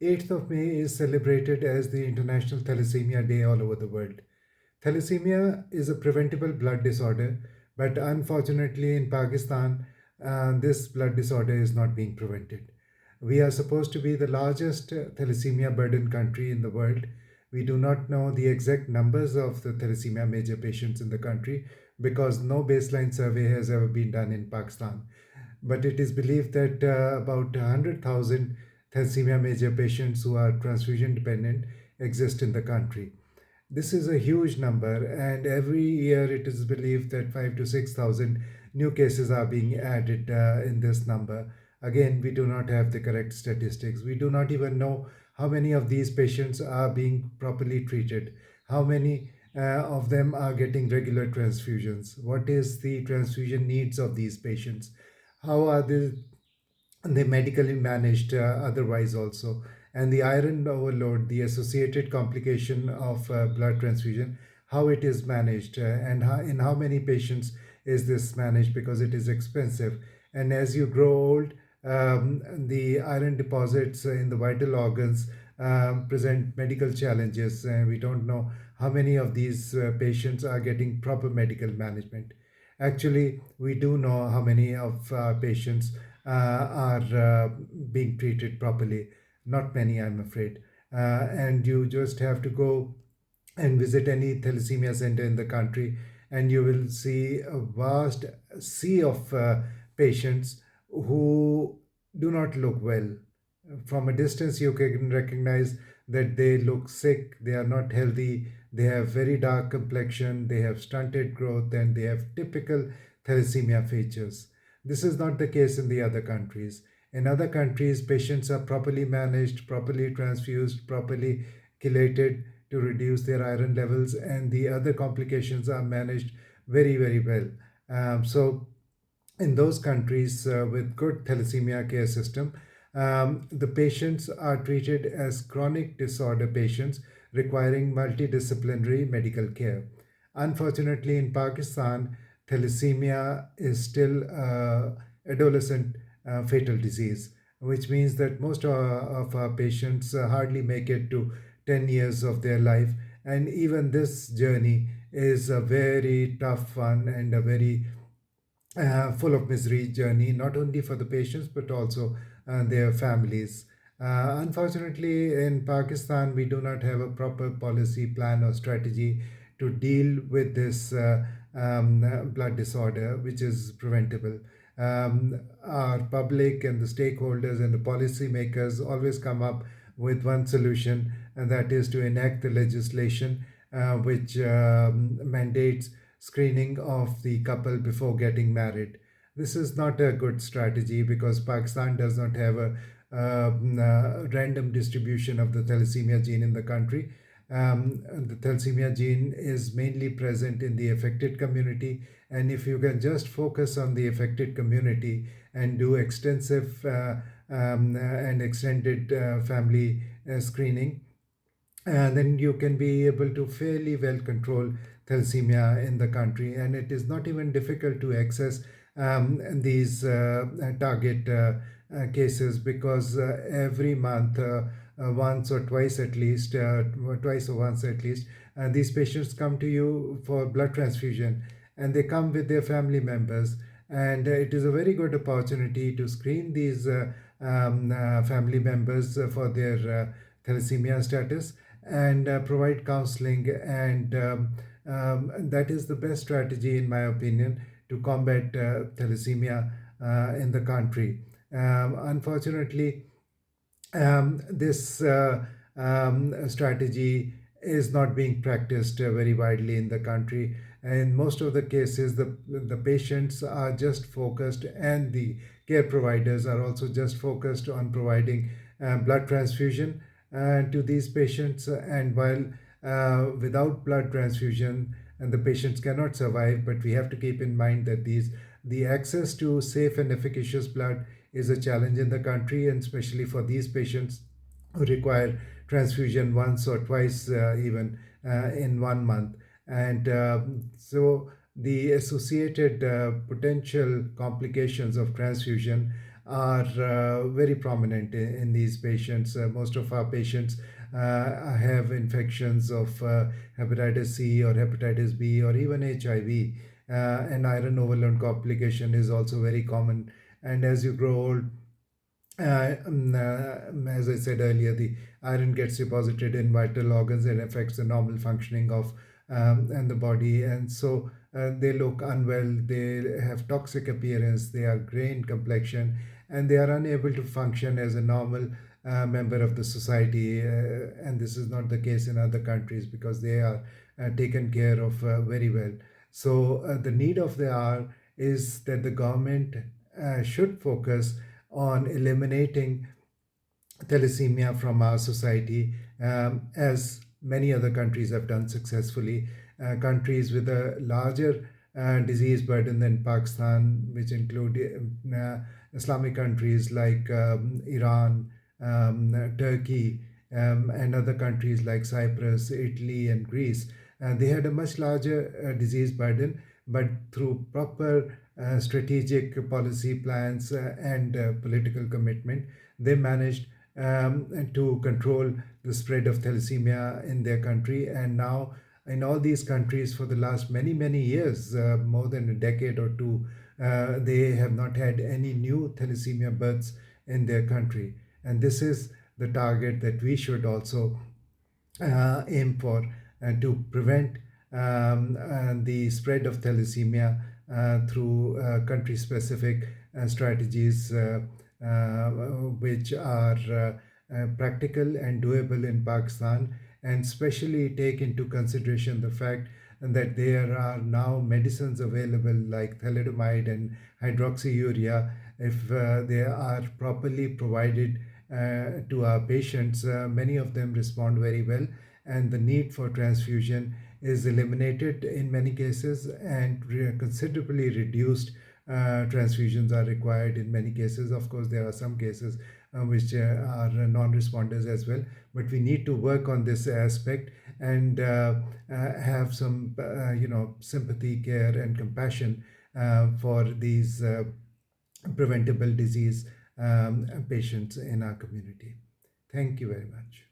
8th of May is celebrated as the International Thalassemia Day all over the world. Thalassemia is a preventable blood disorder, but unfortunately in Pakistan, this blood disorder is not being prevented. We are supposed to be the largest thalassemia burdened country in the world. We do not know the exact numbers of the thalassemia major patients in the country because no baseline survey has ever been done in Pakistan. But it is believed that about 100,000 thalassemia major patients who are transfusion dependent exist in the country. This is a huge number, and every year it is believed that 5 to 6,000 new cases are being added in this number. Again, we do not have the correct statistics. We do not even know how many of these patients are being properly treated, how many of them are getting regular transfusions, what is the transfusion needs of these patients, how are they medically managed otherwise also, and the iron overload, the associated complication of blood transfusion, how it is managed, and in how many patients is this managed, because it is expensive. And as you grow old, the iron deposits in the vital organs present medical challenges, and we don't know how many of these patients are getting proper medical management. Actually, we do know how many of patients are being treated properly. Not many, I'm afraid. And you just have to go and visit any thalassemia center in the country, and you will see a vast sea of patients who do not look well. From a distance, you can recognize that they look sick, they are not healthy, they have very dark complexion, they have stunted growth, and they have typical thalassemia features. This is not the case in the other countries. In other countries, patients are properly managed, properly transfused, properly chelated to reduce their iron levels, and the other complications are managed very, very well. So, in those countries with good thalassemia care system, the patients are treated as chronic disorder patients requiring multidisciplinary medical care. Unfortunately, in Pakistan, thalassemia is still adolescent fatal disease, which means that most of our patients hardly make it to 10 years of their life. And even this journey is a very tough one and a very full of misery journey, not only for the patients but also their families. Unfortunately, in Pakistan, we do not have a proper policy plan or strategy to deal with this blood disorder, which is preventable. Our public and the stakeholders and the policymakers always come up with one solution, and that is to enact the legislation which mandates screening of the couple before getting married. This is not a good strategy because Pakistan does not have a random distribution of the thalassemia gene in the country. The thalassemia gene is mainly present in the affected community, and if you can just focus on the affected community and do extensive and extended family screening, then you can be able to fairly well control thalassemia in the country. And it is not even difficult to access these target cases, because every month, once or twice at least, twice or once at least, these patients come to you for blood transfusion, and they come with their family members. And it is a very good opportunity to screen these family members for their thalassemia status, and provide counseling. And that is the best strategy, in my opinion, to combat thalassemia in the country. Unfortunately, this strategy is not being practiced very widely in the country. In most of the cases, the patients are just focused, and the care providers are also just focused on providing blood transfusion to these patients. And while without blood transfusion, and the patients cannot survive, but we have to keep in mind that the access to safe and efficacious blood is a challenge in the country, and especially for these patients who require transfusion once or twice, even in 1 month. And so the associated potential complications of transfusion are very prominent in these patients. Most of our patients have infections of hepatitis C or hepatitis B or even HIV. And iron overload complication is also very common. And as you grow old, as I said earlier, the iron gets deposited in vital organs and affects the normal functioning of and the body, and so they look unwell. They have toxic appearance. They are grey in complexion, and they are unable to function as a normal member of the society. And this is not the case in other countries because they are taken care of very well. So the need of the hour is that the government should focus on eliminating thalassemia from our society, as many other countries have done successfully. Countries with a larger disease burden than Pakistan, which include Islamic countries like Iran, Turkey, and other countries like Cyprus, Italy, and Greece. They had a much larger disease burden, but through proper strategic policy plans and political commitment, they managed to control the spread of thalassemia in their country. And now, in all these countries, for the last many, many years, more than a decade or two, they have not had any new thalassemia births in their country. And this is the target that we should also aim for, to prevent the spread of thalassemia through country specific strategies, which are practical and doable in Pakistan, and especially take into consideration the fact that there are now medicines available like thalidomide and hydroxyurea. If they are properly provided to our patients, many of them respond very well, and the need for transfusion is eliminated in many cases, and considerably reduced transfusions are required in many cases. Of course, there are some cases which are non-responders as well, but we need to work on this aspect and have some sympathy, care, and compassion for these preventable disease patients in our community. Thank you very much.